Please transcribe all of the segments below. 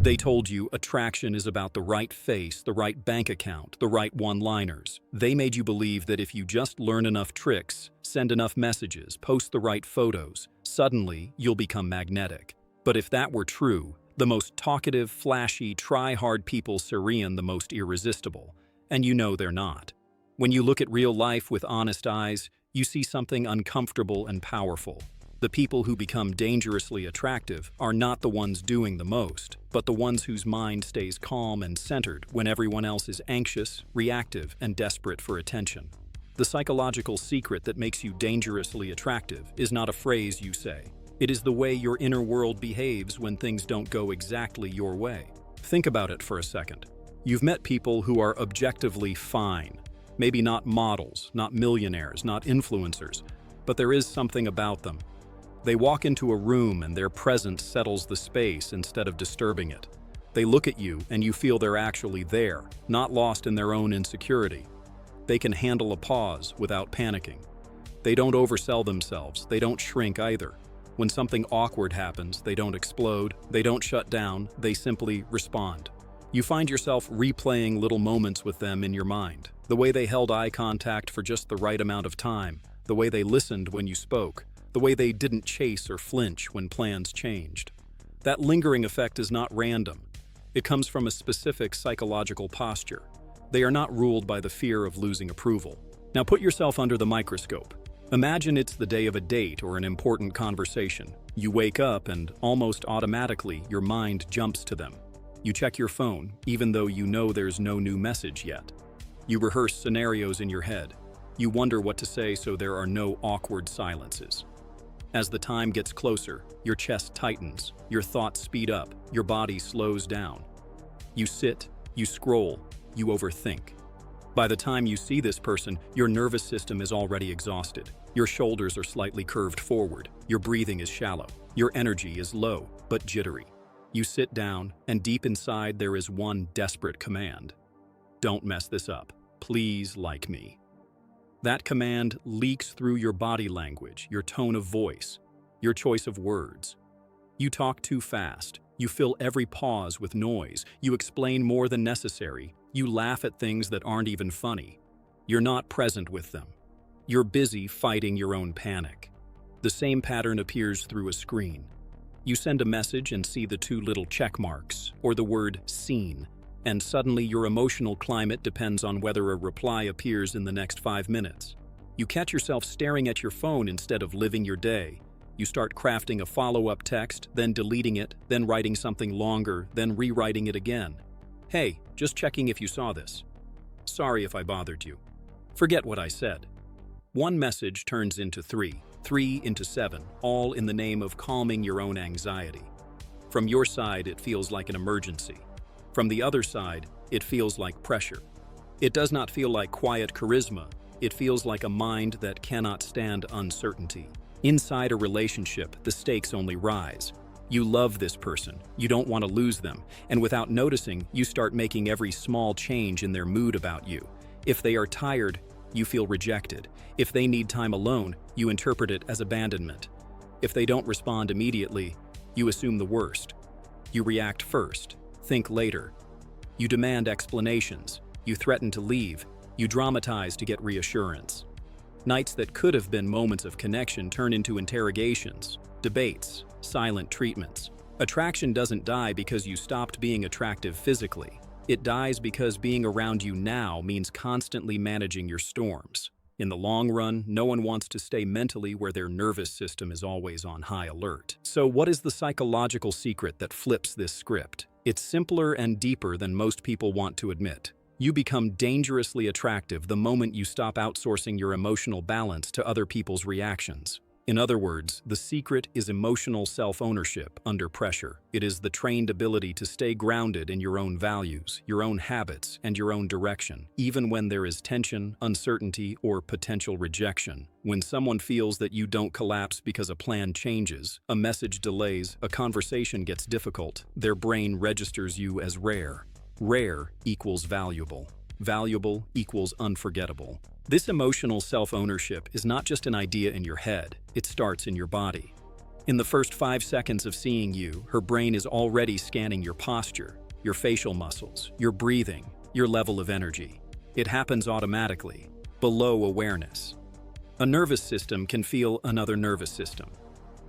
They told you attraction is about the right face, the right bank account, the right one-liners. They made you believe that if you just learn enough tricks, send enough messages, post the right photos, suddenly you'll become magnetic. But if that were true, the most talkative, flashy, try-hard people serían the most irresistible. And you know they're not. When you look at real life with honest eyes, you see something uncomfortable and powerful. The people who become dangerously attractive are not the ones doing the most, but the ones whose mind stays calm and centered when everyone else is anxious, reactive, and desperate for attention. The psychological secret that makes you dangerously attractive is not a phrase you say. It is the way your inner world behaves when things don't go exactly your way. Think about it for a second. You've met people who are objectively fine. Maybe not models, not millionaires, not influencers, but there is something about them. They walk into a room and their presence settles the space instead of disturbing it. They look at you and you feel they're actually there, not lost in their own insecurity. They can handle a pause without panicking. They don't oversell themselves, they don't shrink either. When something awkward happens, they don't explode, they don't shut down, they simply respond. You find yourself replaying little moments with them in your mind. The way they held eye contact for just the right amount of time, the way they listened when you spoke, the way they didn't chase or flinch when plans changed. That lingering effect is not random. It comes from a specific psychological posture. They are not ruled by the fear of losing approval. Now put yourself under the microscope. Imagine it's the day of a date or an important conversation. You wake up and almost automatically your mind jumps to them. You check your phone, even though you know there's no new message yet. You rehearse scenarios in your head. You wonder what to say so there are no awkward silences. As the time gets closer, your chest tightens, your thoughts speed up, your body slows down. You sit, you scroll, you overthink. By the time you see this person, your nervous system is already exhausted. Your shoulders are slightly curved forward, your breathing is shallow, your energy is low but jittery. You sit down, and deep inside there is one desperate command. Don't mess this up. Please like me. That command leaks through your body language, your tone of voice, your choice of words. You talk too fast. You fill every pause with noise. You explain more than necessary. You laugh at things that aren't even funny. You're not present with them. You're busy fighting your own panic. The same pattern appears through a screen. You send a message and see the two little check marks, or the word seen, and suddenly your emotional climate depends on whether a reply appears in the next 5 minutes. You catch yourself staring at your phone instead of living your day. You start crafting a follow-up text, then deleting it, then writing something longer, then rewriting it again. Hey, just checking if you saw this. Sorry if I bothered you. Forget what I said. One message turns into three into 7, all in the name of calming your own anxiety. From your side, it feels like an emergency. From the other side, it feels like pressure. It does not feel like quiet charisma. It feels like a mind that cannot stand uncertainty. Inside a relationship, the stakes only rise. You love this person, you don't want to lose them, and without noticing, you start making every small change in their mood about you. If they are tired, you feel rejected. If they need time alone, you interpret it as abandonment. If they don't respond immediately, you assume the worst. You react first, think later. You demand explanations. You threaten to leave. You dramatize to get reassurance. Nights that could have been moments of connection turn into interrogations, debates, silent treatments. Attraction doesn't die because you stopped being attractive physically. It dies because being around you now means constantly managing your storms. In the long run, no one wants to stay mentally where their nervous system is always on high alert. So what is the psychological secret that flips this script? It's simpler and deeper than most people want to admit. You become dangerously attractive the moment you stop outsourcing your emotional balance to other people's reactions. In other words, the secret is emotional self-ownership under pressure. It is the trained ability to stay grounded in your own values, your own habits, and your own direction, even when there is tension, uncertainty, or potential rejection. When someone feels that you don't collapse because a plan changes, a message delays, a conversation gets difficult, their brain registers you as rare. Rare equals valuable. Valuable equals unforgettable. This emotional self-ownership is not just an idea in your head, it starts in your body. In the first 5 seconds of seeing you, her brain is already scanning your posture, your facial muscles, your breathing, your level of energy. It happens automatically, below awareness. A nervous system can feel another nervous system.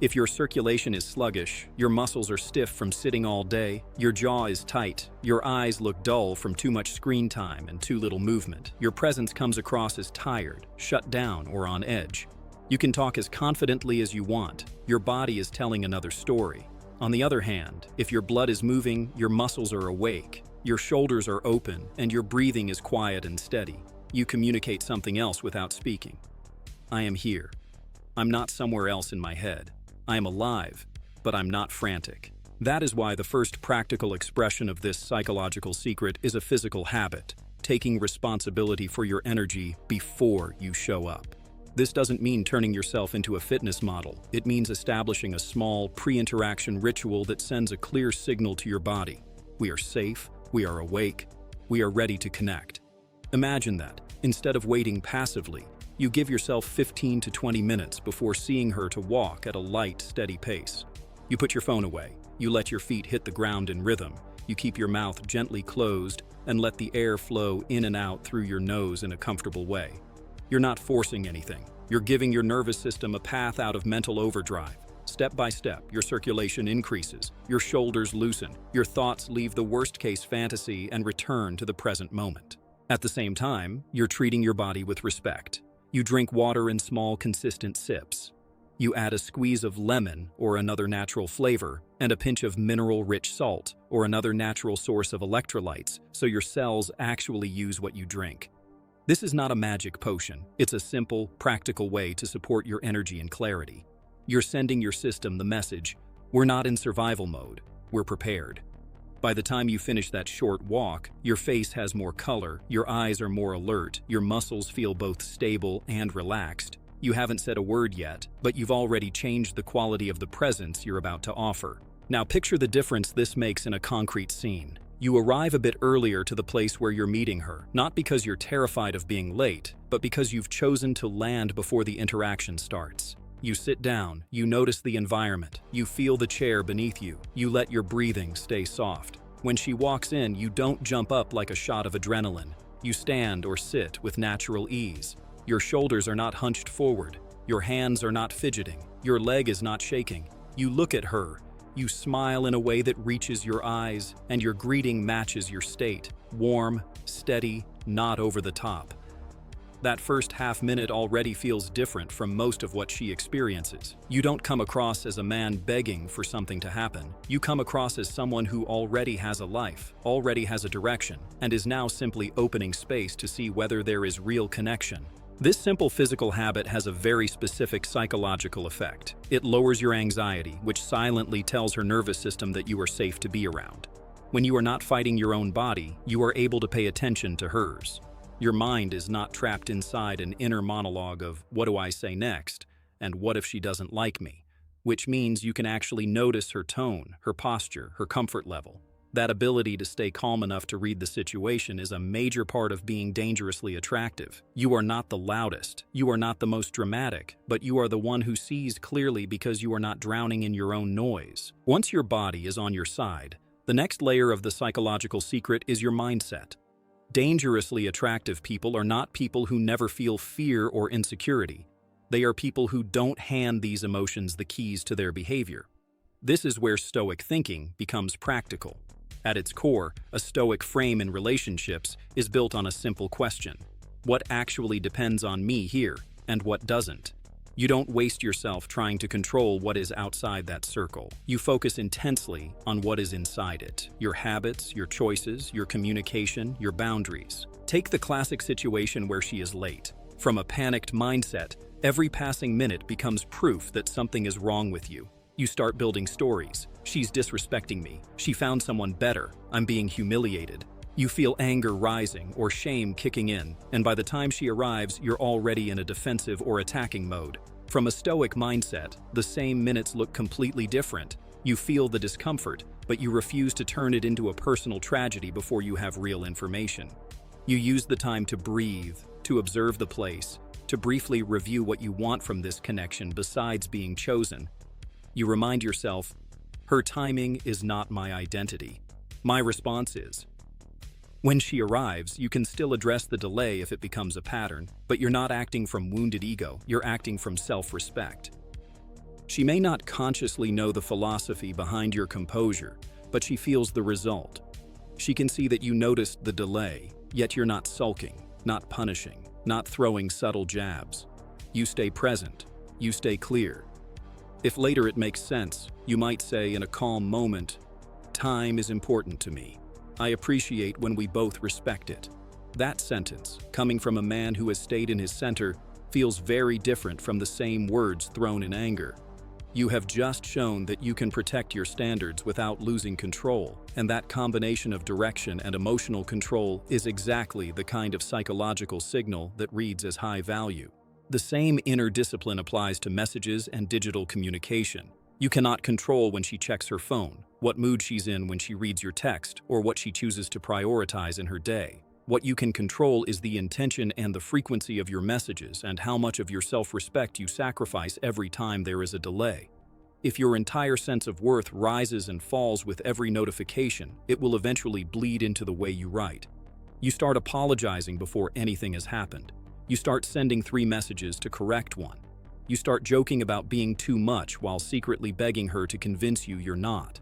If your circulation is sluggish, your muscles are stiff from sitting all day, your jaw is tight, your eyes look dull from too much screen time and too little movement, your presence comes across as tired, shut down, or on edge. You can talk as confidently as you want. Your body is telling another story. On the other hand, if your blood is moving, your muscles are awake, your shoulders are open, and your breathing is quiet and steady, you communicate something else without speaking. I am here. I'm not somewhere else in my head. I am alive, but I'm not frantic. That is why the first practical expression of this psychological secret is a physical habit, taking responsibility for your energy before you show up. This doesn't mean turning yourself into a fitness model. It means establishing a small, pre-interaction ritual that sends a clear signal to your body. We are safe, we are awake, we are ready to connect. Imagine that, instead of waiting passively, you give yourself 15 to 20 minutes before seeing her to walk at a light, steady pace. You put your phone away, you let your feet hit the ground in rhythm, you keep your mouth gently closed and let the air flow in and out through your nose in a comfortable way. You're not forcing anything. You're giving your nervous system a path out of mental overdrive. Step by step, your circulation increases, your shoulders loosen, your thoughts leave the worst-case fantasy and return to the present moment. At the same time, you're treating your body with respect. You drink water in small, consistent sips. You add a squeeze of lemon or another natural flavor and a pinch of mineral-rich salt or another natural source of electrolytes so your cells actually use what you drink. This is not a magic potion. It's a simple, practical way to support your energy and clarity. You're sending your system the message, we're not in survival mode, we're prepared. By the time you finish that short walk, your face has more color, your eyes are more alert, your muscles feel both stable and relaxed. You haven't said a word yet, but you've already changed the quality of the presence you're about to offer. Now picture the difference this makes in a concrete scene. You arrive a bit earlier to the place where you're meeting her, not because you're terrified of being late, but because you've chosen to land before the interaction starts. You sit down, you notice the environment, you feel the chair beneath you, you let your breathing stay soft. When she walks in, you don't jump up like a shot of adrenaline. You stand or sit with natural ease. Your shoulders are not hunched forward, your hands are not fidgeting, your leg is not shaking. You look at her, you smile in a way that reaches your eyes, and your greeting matches your state, warm, steady, not over the top. That first half minute already feels different from most of what she experiences. You don't come across as a man begging for something to happen. You come across as someone who already has a life, already has a direction, and is now simply opening space to see whether there is real connection. This simple physical habit has a very specific psychological effect. It lowers your anxiety, which silently tells her nervous system that you are safe to be around. When you are not fighting your own body, you are able to pay attention to hers. Your mind is not trapped inside an inner monologue of, what do I say next? And what if she doesn't like me? Which means you can actually notice her tone, her posture, her comfort level. That ability to stay calm enough to read the situation is a major part of being dangerously attractive. You are not the loudest, you are not the most dramatic, but you are the one who sees clearly because you are not drowning in your own noise. Once your body is on your side, the next layer of the psychological secret is your mindset. Dangerously attractive people are not people who never feel fear or insecurity. They are people who don't hand these emotions the keys to their behavior. This is where Stoic thinking becomes practical. At its core, a Stoic frame in relationships is built on a simple question. What actually depends on me here, and what doesn't? You don't waste yourself trying to control what is outside that circle. You focus intensely on what is inside it. Your habits, your choices, your communication, your boundaries. Take the classic situation where she is late. From a panicked mindset, every passing minute becomes proof that something is wrong with you. You start building stories. She's disrespecting me. She found someone better. I'm being humiliated. You feel anger rising or shame kicking in, and by the time she arrives, you're already in a defensive or attacking mode. From a Stoic mindset, the same minutes look completely different. You feel the discomfort, but you refuse to turn it into a personal tragedy before you have real information. You use the time to breathe, to observe the place, to briefly review what you want from this connection besides being chosen. You remind yourself, her timing is not my identity. My response is. When she arrives, you can still address the delay if it becomes a pattern, but you're not acting from wounded ego, you're acting from self-respect. She may not consciously know the philosophy behind your composure, but she feels the result. She can see that you noticed the delay, yet you're not sulking, not punishing, not throwing subtle jabs. You stay present, you stay clear. If later it makes sense, you might say in a calm moment, "Time is important to me. I appreciate when we both respect it." That sentence, coming from a man who has stayed in his center, feels very different from the same words thrown in anger. You have just shown that you can protect your standards without losing control, and that combination of direction and emotional control is exactly the kind of psychological signal that reads as high value. The same inner discipline applies to messages and digital communication. You cannot control when she checks her phone, what mood she's in when she reads your text, or what she chooses to prioritize in her day. What you can control is the intention and the frequency of your messages and how much of your self-respect you sacrifice every time there is a delay. If your entire sense of worth rises and falls with every notification, it will eventually bleed into the way you write. You start apologizing before anything has happened. You start sending 3 messages to correct one. You start joking about being too much while secretly begging her to convince you you're not.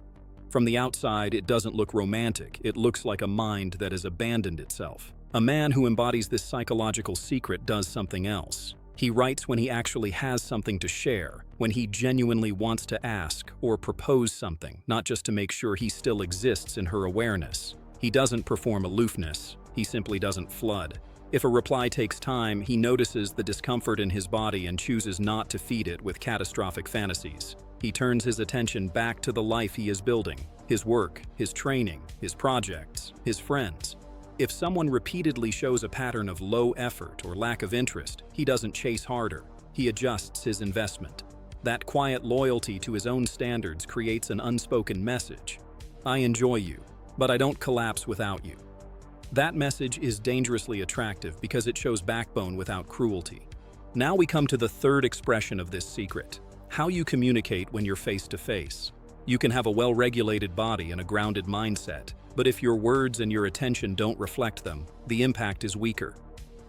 From the outside, it doesn't look romantic. It looks like a mind that has abandoned itself. A man who embodies this psychological secret does something else. He writes when he actually has something to share, when he genuinely wants to ask or propose something, not just to make sure he still exists in her awareness. He doesn't perform aloofness. He simply doesn't flood. If a reply takes time, he notices the discomfort in his body and chooses not to feed it with catastrophic fantasies. He turns his attention back to the life he is building, his work, his training, his projects, his friends. If someone repeatedly shows a pattern of low effort or lack of interest, he doesn't chase harder. He adjusts his investment. That quiet loyalty to his own standards creates an unspoken message. I enjoy you, but I don't collapse without you. That message is dangerously attractive because it shows backbone without cruelty. Now we come to the third expression of this secret: how you communicate when you're face to face. You can have a well-regulated body and a grounded mindset, but if your words and your attention don't reflect them, the impact is weaker.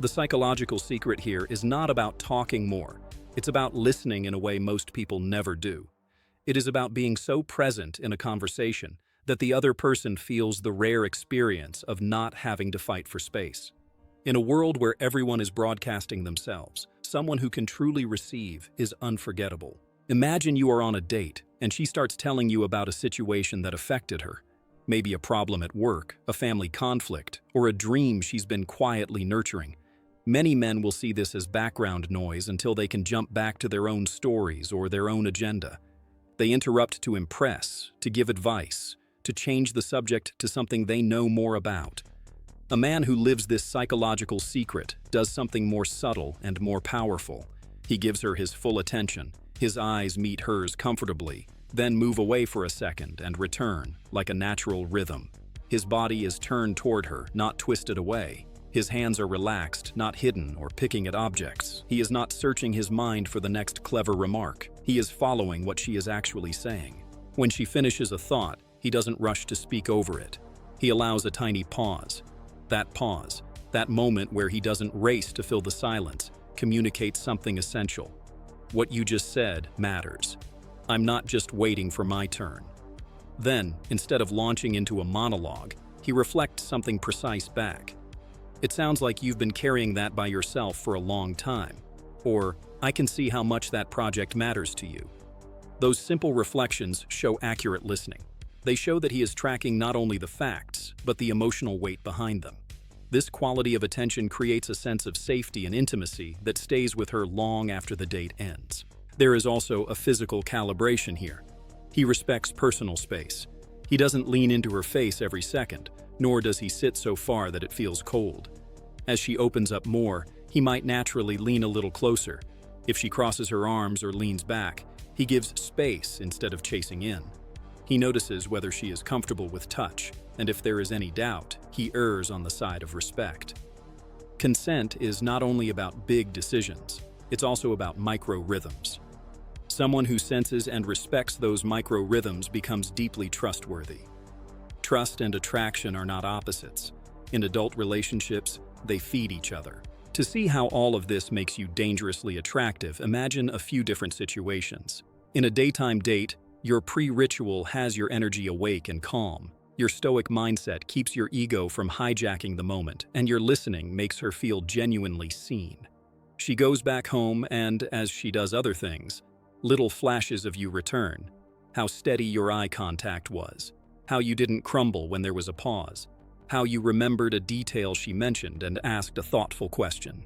The psychological secret here is not about talking more. It's about listening in a way most people never do. It is about being so present in a conversation that the other person feels the rare experience of not having to fight for space. In a world where everyone is broadcasting themselves, someone who can truly receive is unforgettable. Imagine you are on a date, and she starts telling you about a situation that affected her. Maybe a problem at work, a family conflict, or a dream she's been quietly nurturing. Many men will see this as background noise until they can jump back to their own stories or their own agenda. They interrupt to impress, to give advice, to change the subject to something they know more about. A man who lives this psychological secret does something more subtle and more powerful. He gives her his full attention. His eyes meet hers comfortably, then move away for a second and return, like a natural rhythm. His body is turned toward her, not twisted away. His hands are relaxed, not hidden or picking at objects. He is not searching his mind for the next clever remark. He is following what she is actually saying. When she finishes a thought, he doesn't rush to speak over it. He allows a tiny pause. That pause, that moment where he doesn't race to fill the silence, communicates something essential. What you just said matters. I'm not just waiting for my turn. Then, instead of launching into a monologue, he reflects something precise back. It sounds like you've been carrying that by yourself for a long time. Or, I can see how much that project matters to you. Those simple reflections show accurate listening. They show that he is tracking not only the facts, but the emotional weight behind them. This quality of attention creates a sense of safety and intimacy that stays with her long after the date ends. There is also a physical calibration here. He respects personal space. He doesn't lean into her face every second, nor does he sit so far that it feels cold. As she opens up more, he might naturally lean a little closer. If she crosses her arms or leans back, he gives space instead of chasing in. He notices whether she is comfortable with touch, and if there is any doubt, he errs on the side of respect. Consent is not only about big decisions, it's also about micro rhythms. Someone who senses and respects those micro-rhythms becomes deeply trustworthy. Trust and attraction are not opposites. In adult relationships, they feed each other. To see how all of this makes you dangerously attractive, imagine a few different situations. In a daytime date, your pre-ritual has your energy awake and calm. Your stoic mindset keeps your ego from hijacking the moment, and your listening makes her feel genuinely seen. She goes back home and, as she does other things, little flashes of you return. How steady your eye contact was. How you didn't crumble when there was a pause. How you remembered a detail she mentioned and asked a thoughtful question.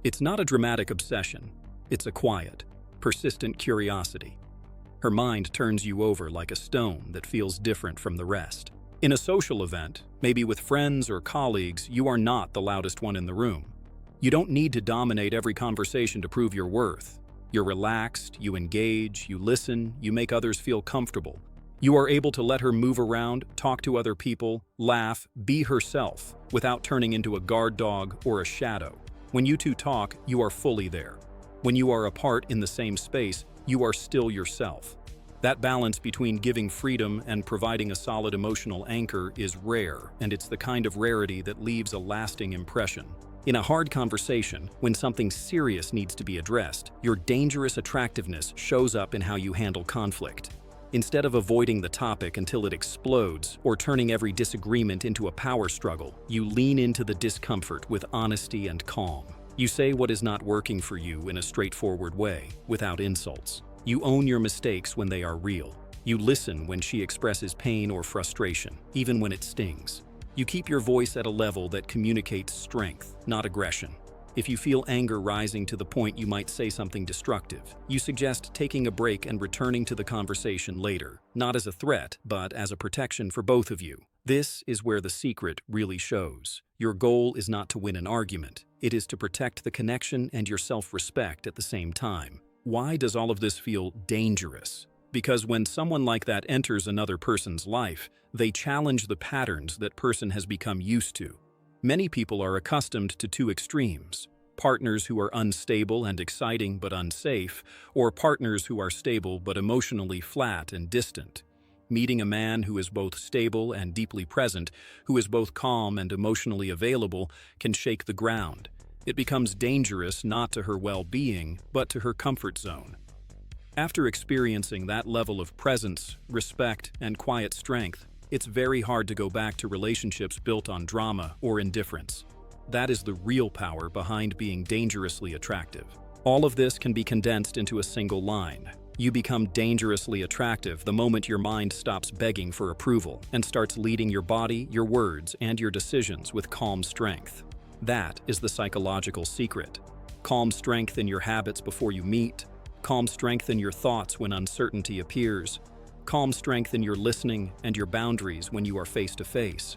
It's not a dramatic obsession. It's a quiet, persistent curiosity. Her mind turns you over like a stone that feels different from the rest. In a social event, maybe with friends or colleagues, you are not the loudest one in the room. You don't need to dominate every conversation to prove your worth. You're relaxed, you engage, you listen, you make others feel comfortable. You are able to let her move around, talk to other people, laugh, be herself, without turning into a guard dog or a shadow. When you two talk, you are fully there. When you are apart in the same space, you are still yourself. That balance between giving freedom and providing a solid emotional anchor is rare, and it's the kind of rarity that leaves a lasting impression. In a hard conversation, when something serious needs to be addressed, your dangerous attractiveness shows up in how you handle conflict. Instead of avoiding the topic until it explodes or turning every disagreement into a power struggle, you lean into the discomfort with honesty and calm. You say what is not working for you in a straightforward way, without insults. You own your mistakes when they are real. You listen when she expresses pain or frustration, even when it stings. You keep your voice at a level that communicates strength, not aggression. If you feel anger rising to the point you might say something destructive, you suggest taking a break and returning to the conversation later, not as a threat, but as a protection for both of you. This is where the secret really shows. Your goal is not to win an argument. It is to protect the connection and your self-respect at the same time. Why does all of this feel dangerous? Because when someone like that enters another person's life, they challenge the patterns that person has become used to. Many people are accustomed to two extremes: partners who are unstable and exciting but unsafe, or partners who are stable but emotionally flat and distant. Meeting a man who is both stable and deeply present, who is both calm and emotionally available, can shake the ground. It becomes dangerous not to her well-being, but to her comfort zone. After experiencing that level of presence, respect, and quiet strength, it's very hard to go back to relationships built on drama or indifference. That is the real power behind being dangerously attractive. All of this can be condensed into a single line. You become dangerously attractive the moment your mind stops begging for approval and starts leading your body, your words, and your decisions with calm strength. That is the psychological secret. Calm strength in your habits before you meet. Calm strength in your thoughts when uncertainty appears. Calm strength in your listening and your boundaries when you are face to face.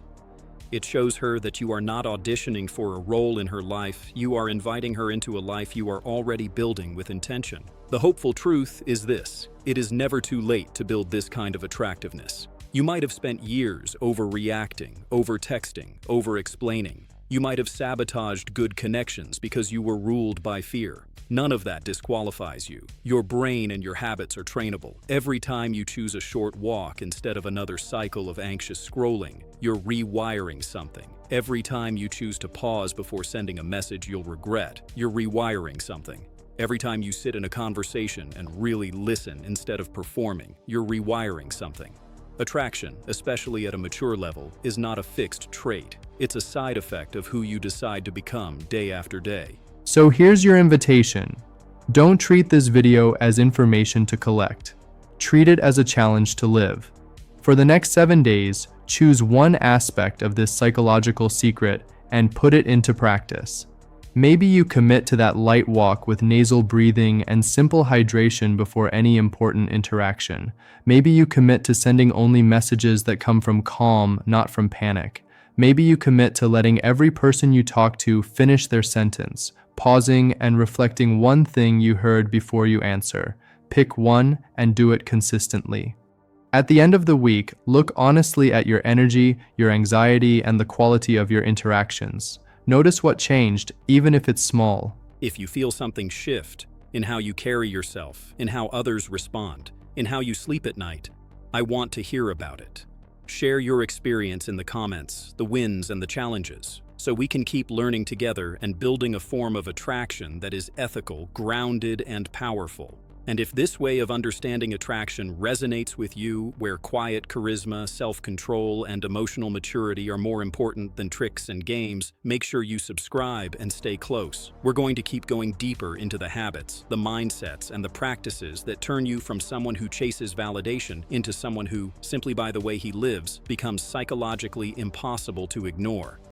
It shows her that you are not auditioning for a role in her life, you are inviting her into a life you are already building with intention. The hopeful truth is this: it is never too late to build this kind of attractiveness. You might have spent years overreacting, over-texting, over-explaining. You might have sabotaged good connections because you were ruled by fear. None of that disqualifies you. Your brain and your habits are trainable. Every time you choose a short walk instead of another cycle of anxious scrolling, you're rewiring something. Every time you choose to pause before sending a message you'll regret, you're rewiring something. Every time you sit in a conversation and really listen instead of performing, you're rewiring something. Attraction, especially at a mature level, is not a fixed trait. It's a side effect of who you decide to become day after day. So here's your invitation. Don't treat this video as information to collect. Treat it as a challenge to live. For the next 7 days, choose one aspect of this psychological secret and put it into practice. Maybe you commit to that light walk with nasal breathing and simple hydration before any important interaction. Maybe you commit to sending only messages that come from calm, not from panic. Maybe you commit to letting every person you talk to finish their sentence, pausing and reflecting one thing you heard before you answer. Pick one and do it consistently. At the end of the week, look honestly at your energy, your anxiety, and the quality of your interactions. Notice what changed, even if it's small. If you feel something shift, in how you carry yourself, in how others respond, in how you sleep at night. I want to hear about it. Share your experience in the comments, the wins and the challenges, so we can keep learning together and building a form of attraction that is ethical, grounded, and powerful. And if this way of understanding attraction resonates with you, where quiet charisma, self-control, and emotional maturity are more important than tricks and games, make sure you subscribe and stay close. We're going to keep going deeper into the habits, the mindsets, and the practices that turn you from someone who chases validation into someone who, simply by the way he lives, becomes psychologically impossible to ignore.